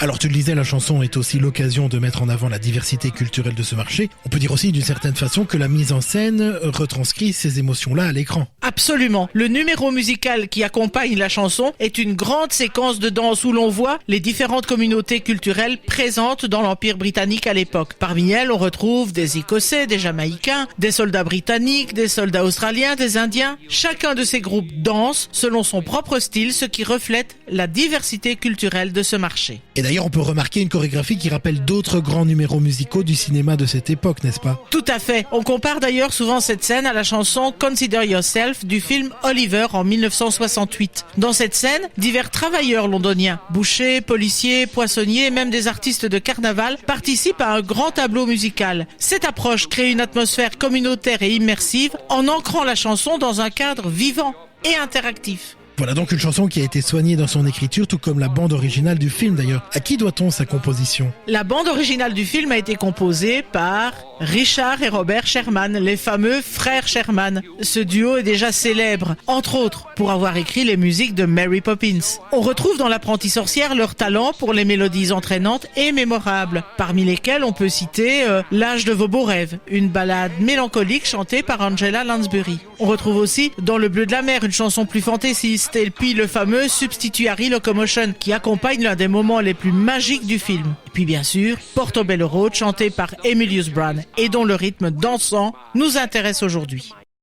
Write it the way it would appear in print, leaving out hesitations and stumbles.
Alors tu le disais, la chanson est aussi l'occasion de mettre en avant la diversité culturelle de ce marché. On peut dire aussi d'une certaine façon que la mise en scène retranscrit ces émotions-là à l'écran. Absolument. Le numéro musical qui accompagne la chanson est une grande séquence de danse où l'on voit les différentes communautés culturelles présentes dans l'Empire britannique à l'époque. Parmi elles, on retrouve des Écossais, des Jamaïcains, des soldats britanniques, des soldats australiens, des Indiens. Chacun de ces groupes danse selon son propre style, ce qui reflète la diversité culturelle de ce marché. Et d'ailleurs, on peut remarquer une chorégraphie qui rappelle d'autres grands numéros musicaux du cinéma de cette époque, n'est-ce pas? Tout à fait. On compare d'ailleurs souvent cette scène à la chanson Consider Yourself du film Oliver en 1968. Dans cette scène, divers travailleurs londoniens, bouchers, policiers, poissonniers et même des artistes de carnaval participent à un grand tableau musical. Cette approche crée une atmosphère communautaire et immersive en ancrant la chanson dans un cadre vivant et interactif. Voilà donc une chanson qui a été soignée dans son écriture, tout comme la bande originale du film d'ailleurs. À qui doit-on sa composition? La bande originale du film a été composée par Richard et Robert Sherman, les fameux frères Sherman. Ce duo est déjà célèbre, entre autres, pour avoir écrit les musiques de Mary Poppins. On retrouve dans L'Apprentie sorcière leur talent pour les mélodies entraînantes et mémorables, parmi lesquelles on peut citer L'âge de vos beaux rêves, une ballade mélancolique chantée par Angela Lansbury. On retrouve aussi Dans le bleu de la mer, une chanson plus fantaisiste, et puis le fameux Substituary Locomotion qui accompagne l'un des moments les plus magiques du film. Et puis bien sûr, Portobello Road chanté par Emilius Brown et dont le rythme dansant nous intéresse aujourd'hui.